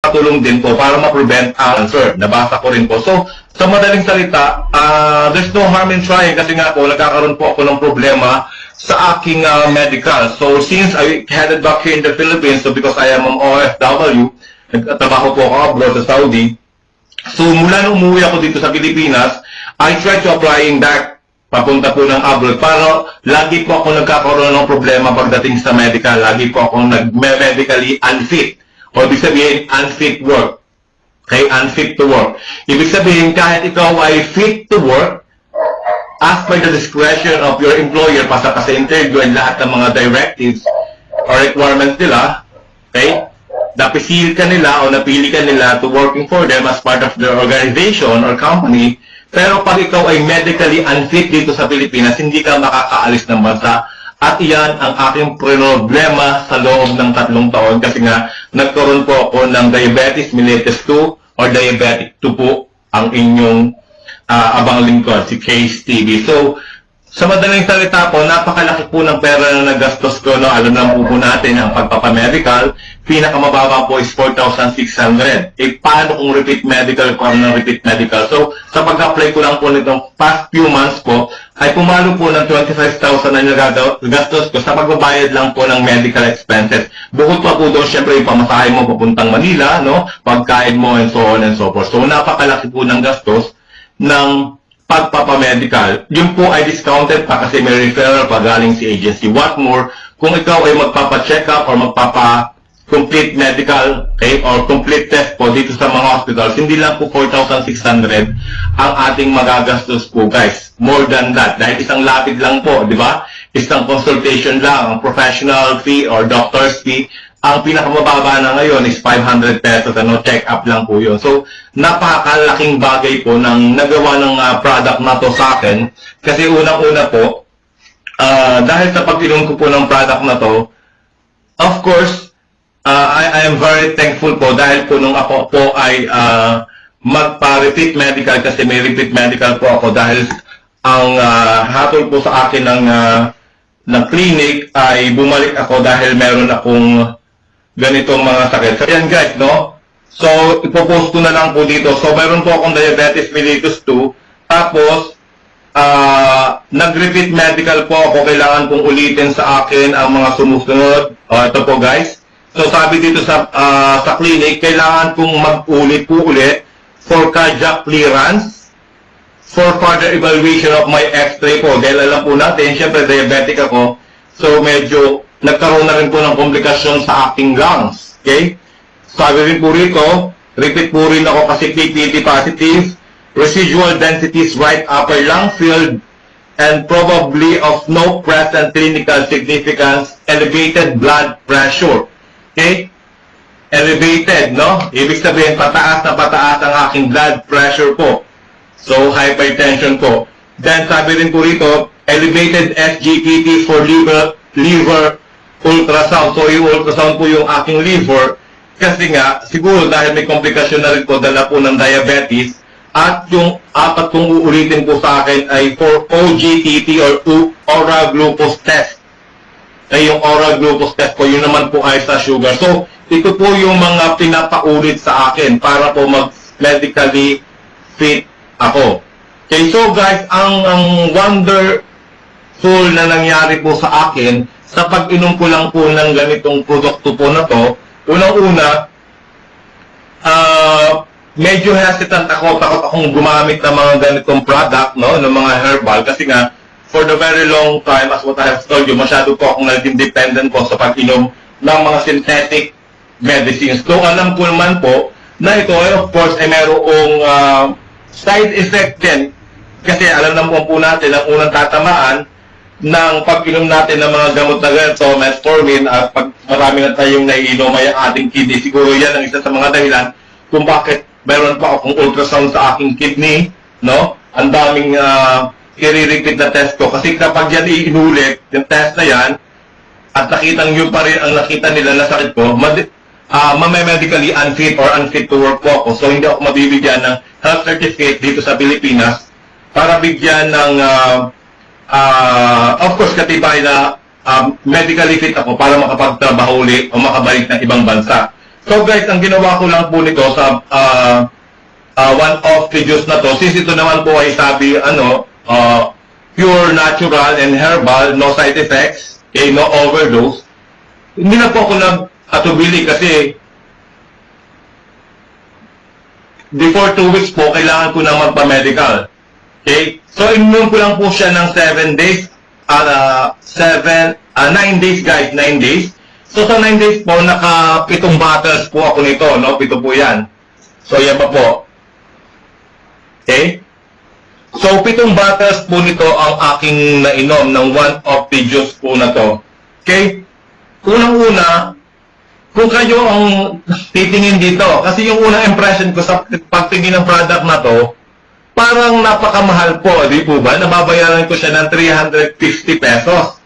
makatulong din po para ma-prevent cancer. Nabasa ko rin po. So, sa madaling salita, there's no harm in trying kasi nga po, nagkakaroon po ako ng problema sa aking medical. So, since I headed back here in the Philippines, so because I am an OFW, nagtatrabaho po ako abroad sa Saudi. So, mula nung umuwi ako dito sa Pilipinas, I tried to applying back papunta po ng abroad para lagi po ako nagkakaroon ng problema pagdating sa medical. Lagi po ako medically unfit. O ibig sabihin, unfit work. Okay, unfit to work. Ibig sabihin, kahit ikaw ay fit to work, as per the discretion of your employer, pasa ka sa interview and lahat ng mga directives or requirements nila, okay, napisil ka nila o napili ka nila to working for them as part of their organization or company, pero pag ikaw ay medically unfit dito sa Pilipinas, hindi ka makakaalis ng bansa. At iyan ang aking problema sa loob ng 3 taon kasi nga nagkaroon po ako ng diabetes mellitus 2 or diabetic 2 po ang inyong abang lingkod, si Case TV. So, sa madaling salita po, napakalaki po ng pera na nagastos ko. No? Alam na po natin ang pagpapamedical, pinakamababa po is 4,600. Eh, paano kung repeat medical, kung ng repeat medical? So, sa pag-apply ko lang po nitong past few months po, ay pumalo po ng 25,000 na nagastos ko sa pagbabayad lang po ng medical expenses. Bukod pa po doon, syempre, yung pamasahe mo papuntang Manila, no? Pagkain mo, and so on and so forth. So, napakalaki po ng gastos ng pagpapamedical. Yun po ay discounted pa kasi may referral pa galing si agency. What more, kung ikaw ay magpapa-check up or magpapa-complete medical, okay, or complete test po dito sa mga hospitals, hindi lang po 4,600 ang ating magagastos po, guys. More than that. Dahil isang lapid lang po, di ba? Isang consultation lang, ang professional fee or doctor's fee. Ang pinakamababa na ngayon is 500 pesos, check up lang po yun. So, napakalaking bagay po ng nagawa ng product na to sa akin. Kasi unang-una po, dahil sa pag-inom ko po ng product na to, of course, I am very thankful po dahil po nung ako po ay magpa-repeat medical kasi may repeat medical po ako dahil ang hatol po sa akin ng clinic ay bumalik ako dahil meron akong ganitong mga sakit. So, yan guys, no? So, ipopost ko na lang po dito. So, meron po akong diabetes mellitus 2. Tapos, nag-repeat medical po ako. Kailangan kong ulitin sa akin ang mga sumusunod. Ito po guys. So, sabi dito sa clinic, kailangan kong mag-ulit po ulit for cardiac clearance, for further evaluation of my x-ray po. Dahil alam po natin, syempre diabetic ako. So, medyo nagkaroon na rin po ng komplikasyon sa aking lungs. Okay? Sabi rin po rito, repeat po rin ako kasi PPD positive, residual densities right upper lung field, and probably of no present clinical significance, elevated blood pressure. Okay? Elevated, no? Ibig sabihin, pataas na pataas ang aking blood pressure po. So, hypertension po. Then, sabi rin po rito, elevated SGPT for liver ultrasound. So, yung ultrasound po yung aking liver kasi nga, siguro dahil may komplikasyon na rin po dala po ng diabetes at yung apat kong uulitin po sa akin ay for OGTT or oral glucose test. Ay yung oral glucose test po, yun naman po ay sa sugar. So, ito po yung mga pinapaulit sa akin para po mag-medically fit ako. Okay, so guys, ang wonderful na nangyari po sa akin sa pag-inom ko lang po ng ganitong produkto po na to, unang-una, medyo hesitant ako, takot akong gumamit ng mga ganitong product, no, ng mga herbal, kasi nga, for the very long time, as what I have told you, masyado po akong naging dependent po sa pag-inom ng mga synthetic medicines. So, alam ko naman po, na ito, of course, ay merong side effect din, kasi alam naman po natin, ang unang tatamaan, ng pag-inom natin ng mga gamot na ganito, metformin, at pag marami na tayong naiinom ay ang ating kidney, siguro yan ang isa sa mga dahilan kung bakit meron pa akong ultrasound sa aking kidney, no? Ang daming i-repeat na test ko. Kasi kapag yan iinulit, yung test na yan, at nakita nyo pa rin ang nakita nila na sakit ko, medically unfit or unfit to work po ako. So, hindi ako mabibigyan ng health certificate dito sa Pilipinas para bigyan ng of course, katibay na medically fit ako para makapagtrabaho ulit o makabalik ng ibang bansa. So guys, ang ginawa ko lang po nito sa one-off videos na to, since ito naman po ay sabi, pure natural and herbal, no side effects, okay, no overdose, hindi na po ako nag-atubili kasi before 2 weeks po, kailangan ko na magpa-medical. Okay? So, inom ko lang po siya ng 7 days, 9 days guys, 9 days. So, sa 9 days po, naka 7 bottles po ako nito, no? 7 po yan. So, yan pa po. Okay? So, 7 bottles po nito ang aking nainom ng one-off videos po na to. Okay? Unang-una, kung kayo ang titingin dito, kasi yung unang impression ko sa pagtingin ng product na to, parang napakamahal po, di po ba? Nababayaran ko siya ng 350 pesos.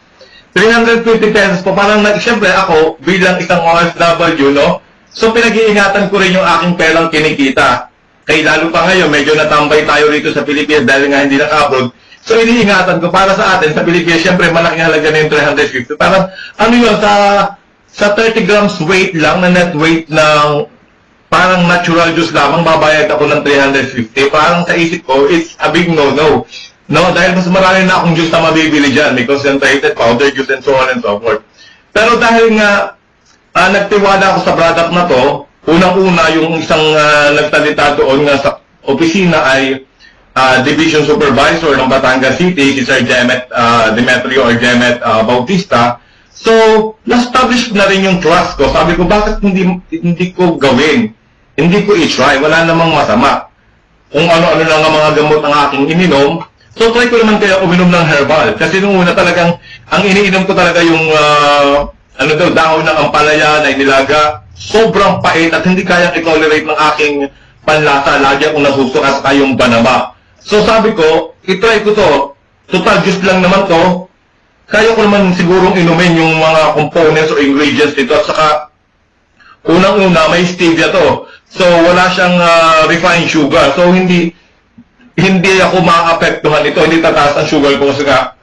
350 pesos po, parang, siyempre ako, bilang isang OFW, no? So, pinag-iingatan ko rin yung aking perang kinikita. Kaya lalo pa ngayon, medyo natambay tayo rito sa Pilipinas dahil nga hindi naka-abroad. So, iniingatan ko para sa atin, sa Pilipinas, siyempre, malaking halaga na yung 350. Parang, ano yun, sa 30 grams weight lang, na net weight ng parang natural juice lamang, babayad ako ng 350. Parang sa isip ko, it's a big no-no. No, dahil mas marami na akong juice na mabibili dyan. May concentrated powder juice and so on and so forth. Pero dahil nga, nagtiwala ako sa product na to, unang-una yung isang nagtalita doon nga sa opisina ay Division Supervisor ng Batangas City, si Sir Demetrio or Jemet Bautista. So, na-establish na rin yung trust ko. Sabi ko, bakit hindi ko gawin? Hindi ko i-try. Wala namang masama. Kung ano-ano lang ang mga gamot ng aking ininom, so try ko naman kaya uminom ng herbal. Kasi nung una talagang, ang iniinom ko talaga yung, dahon ng ampalaya na inilaga. Sobrang pait at hindi kayang i-tolerate ng aking panlasa. Lagi akong nasusukas sa yung banaba. So sabi ko, i-try ko to. Total juice lang naman to. Kaya ko naman sigurong inumin yung mga components or ingredients dito. At saka, unang-una, may stevia to. So, wala siyang refined sugar. So, hindi ako maapektuhan ito. Hindi tataas ang sugar ko kasi nga,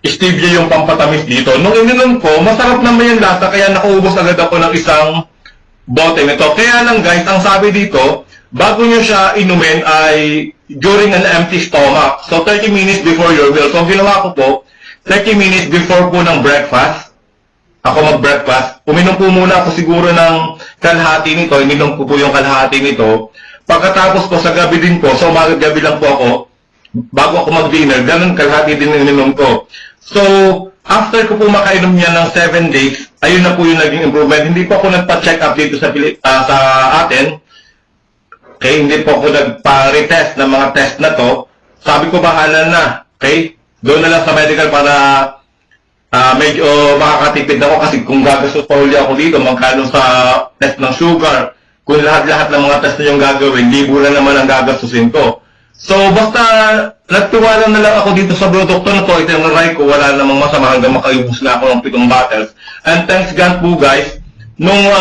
stevia yung pampatamis dito. Nung ininom ko, masarap naman yung lasa. Kaya nakuubos agad ako ng isang bote nito. Kaya lang guys, ang sabi dito, bago nyo siya inumin ay during an empty stomach. So, 30 minutes before your meal. So, ginawa ko po, 30 minutes before po ng breakfast, ako mag-breakfast, uminom po muna ako siguro ng kalahati nito, ininom ko po yung kalahati nito. Pagkatapos po sa gabi din po, so umaga-gabi lang po ako, bago ako mag-dinner, ganun kalahati din ininom ko. So, after ko po makainom niya ng 7 days, ayun na po yung naging improvement. Hindi po ako nagpa-check up dito sa atin. Okay, hindi po ako nagpa-retest ng mga test na to. Sabi ko, bahala na. Okay? Doon na lang sa medical para medyo makakatipid ako kasi kung gagastos pa uli ako dito, magkano sa test ng sugar, kung lahat-lahat ng mga test na yung gagawin, libo na naman ang gagastusin ko. So, basta nagtiwala na lang ako dito sa produkto na to, ito yung naray ko, wala namang masama hanggang makaibos na ako ng 7 bottles. And thanks God po guys, nung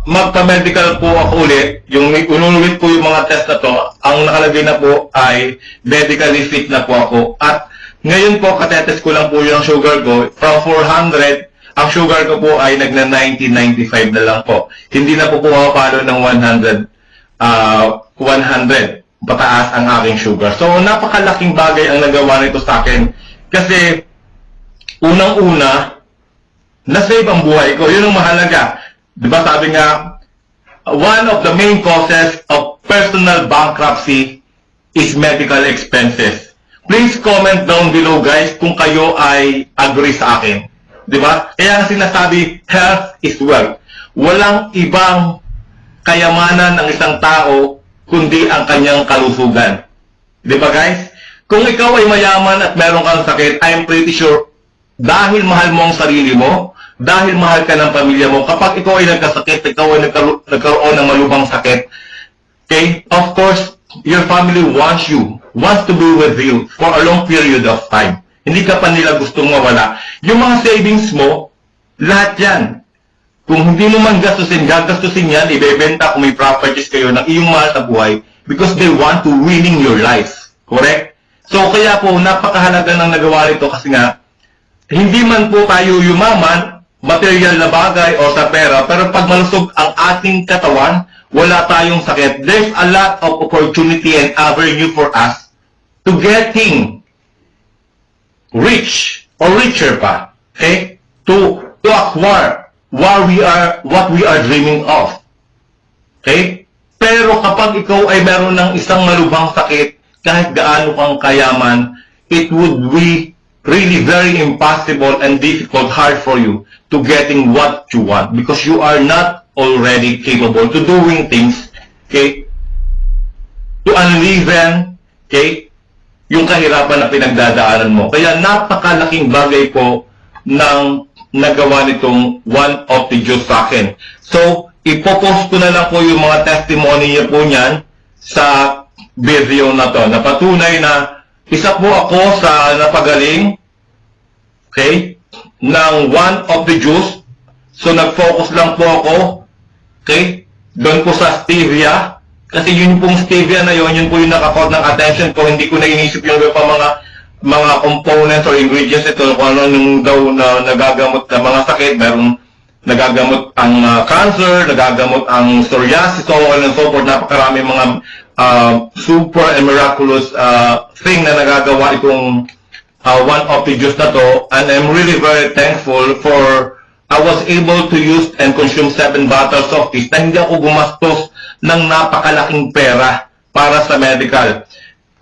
magpa-medical po ako ulit, yung unulit po yung mga test na to, ang nakalagay na po ay medically fit na po ako. At ngayon po, katetes ko lang po yung sugar ko. From 400, ang sugar ko po ay nagna-90-95 na lang po. Hindi na po pumapalo ng 100. Pataas ang aking sugar. So, napakalaking bagay ang nagawa nito sa akin. Kasi, unang-una, na-save ang buhay ko. Yun ang mahalaga. Diba sabi nga, one of the main causes of personal bankruptcy is medical expenses. Please comment down below guys kung kayo ay agree sa akin. Diba? Kaya ang sinasabi, health is wealth. Walang ibang kayamanan ng isang tao kundi ang kanyang kalusugan. Diba guys? Kung ikaw ay mayaman at meron kang sakit, I'm pretty sure dahil mahal mo ang sarili mo, dahil mahal ka ng pamilya mo, kapag ikaw ay nagkasakit, ikaw ay nagkaroon ng malubhang sakit, okay? Of course, your family wants to be with you for a long period of time. Hindi ka pa nila gustong mawala. Yung mga savings mo, lahat yan. Kung hindi mo man gagastusin yan, ibebenta kung may properties kayo ng iyong mahal na buhay because they want to winning your life. Correct? So, kaya po, napakahalaga ng nagawa nito kasi nga, hindi man po tayo yumaman, material na bagay o sa pera, pero pag malusog ang ating katawan, wala tayong sakit, there's a lot of opportunity and avenue for us to getting rich or richer pa, okay? To acquire what we are dreaming of. Okay? Pero kapag ikaw ay meron ng isang malubhang sakit, kahit gaano kang kayaman, it would be really very impossible and difficult, hard for you to getting what you want because you are not already capable to doing things, okay? To unleaven, okay? Yung kahirapan na pinagdadaanan mo. Kaya napakalaking bagay po ng nagawa nitong One of the Diyos sa akin. So, ipopost ko na lang po yung mga testimony niya po niyan sa video na to. Napatunay na isa po ako sa napagaling, okay, ng One of the Diyos. So, nag-focus lang po ako, okay, doon po sa stevia. Kasi yun pong stevia na yun po yung nakakot ng attention ko. Hindi ko na inisip yung pa mga components or ingredients ito, kung ano nung daw na nagagamot na mga sakit, merong nagagamot ang cancer, nagagamot ang psoriasis, so on and so forth, napakarami mga super and miraculous thing na nagagawa itong One of the Diyos na to, and I'm really very thankful for I was able to use and consume 7 bottles of this na hindi ako gumastos ng napakalaking pera para sa medical.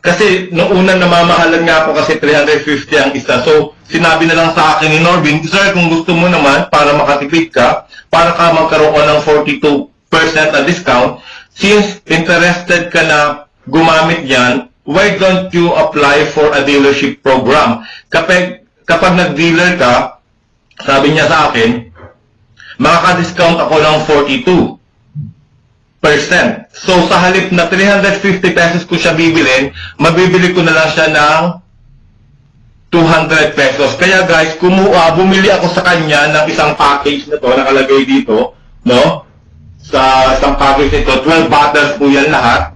Kasi nung unang namamahalan nga ako kasi 350 ang isa. So, sinabi na lang sa akin ni Norbin, sir, kung gusto mo naman para makatipid ka, para ka magkaroon ng 42% na discount, since interested ka na gumamit yan, why don't you apply for a dealership program? Kapag nag-dealer ka, sabi niya sa akin, makaka-discount ako ng 42%. So, sa halip na 350 pesos ko siya bibilin, mabibili ko na lang siya ng 200 pesos. Kaya guys, bumili ako sa kanya ng isang package na to, nakalagay dito, no? Sa isang package nito, 12 bottles po yan lahat.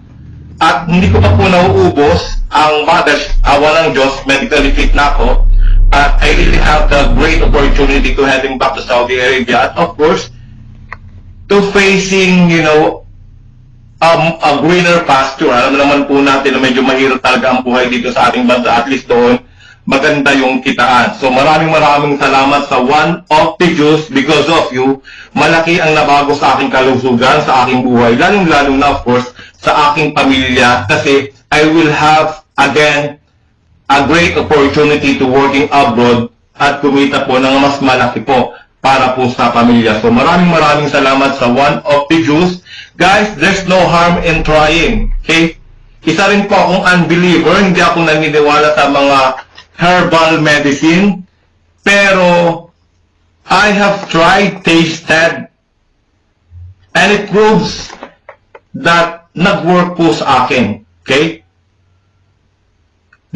At hindi ko pa po nauubos ang bottles, awa ng Diyos, medically fit na ako. At I really have the great opportunity to heading back to Saudi Arabia. At of course, to facing, you know, a greener pasture. Alam naman po natin na medyo mahirap talaga ang buhay dito sa ating bansa. At least doon, maganda yung kitaan. So maraming salamat sa One of the Diyos. Because of you, malaki ang nabago sa aking kalusugan, sa aking buhay. Lalong-lalo na, of course, sa aking pamilya. Kasi I will have, again, a great opportunity to working abroad at kumita po ng mas malaki po para po sa pamilya. So maraming salamat sa One of the Diyos. Guys, there's no harm in trying. Okay? Isa rin po akong unbeliever. Hindi ako naniniwala sa mga herbal medicine. Pero I have tried, tasted, and it proves that nag-work po sa akin. Okay?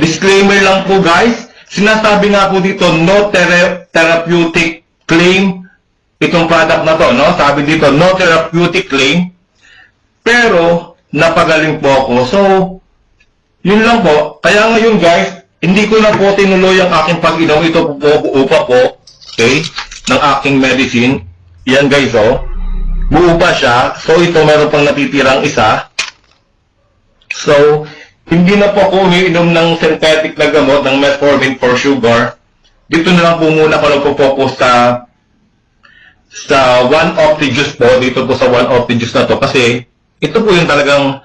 Disclaimer lang po guys. Sinasabi nga po dito, no therapeutic claim itong product na to, no? Sabi dito, no therapeutic claim. Pero, napagaling po ako. So, yun lang po. Kaya ngayon guys, hindi ko na po tinuloy ang aking pag-inom. Ito po upa po, okay, ng aking medicine. Yan guys, oh. Buo pa siya. So, ito meron pang natitirang isa. So, hindi na po ako umiinom ng synthetic na gamot, ng metformin for sugar. Dito na lang po muna ako nagpo-focus sa One of the Diyos po. Dito po sa One of the Diyos na to. Kasi, ito po yung talagang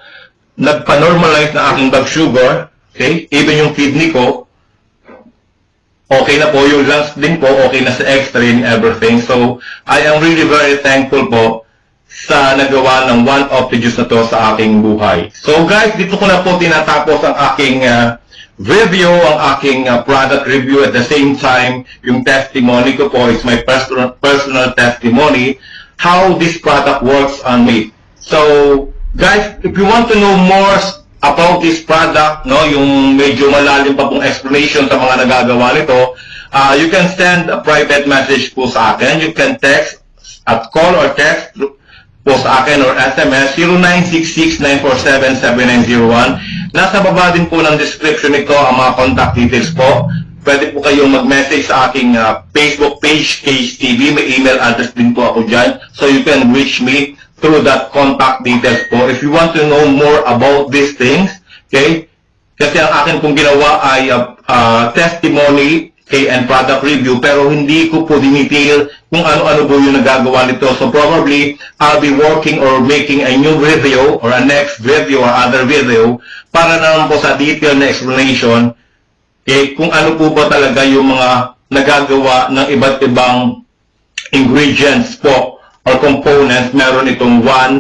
nagpa-normalize na aking blood sugar. Okay? Even yung kidney ko, okay na po. Yung lungs din po, okay na sa x-ray and everything. So, I am really very thankful po sa nagawa ng One of the Diyos na to sa aking buhay. So guys, dito ko na po tinatapos ang aking video, ang aking product review. At the same time, yung testimony ko po is my personal testimony, how this product works on me. So guys, if you want to know more about this product, no, yung medyo malalim pa pong explanation sa mga nagagawa nito, you can send a private message po sa akin. You can text at call or text po sa akin or SMS 0966-947-7901. Nasa baba din po ng description nito ang mga contact details po pwede po kayong mag-message sa aking Facebook page, Case TV. May email address din po ako dyan. So you can reach me through that contact details po. If you want to know more about these things, okay? Kasi ang akin pong ginawa ay testimony and product review, pero hindi ko po dinetail kung ano-ano po yung nagagawa nito. So probably, I'll be working or making a new video or a next video or other video para naman po sa detailed na explanation kung ano po ba talaga yung mga nagagawa ng iba't ibang ingredients po or components. Meron itong 1,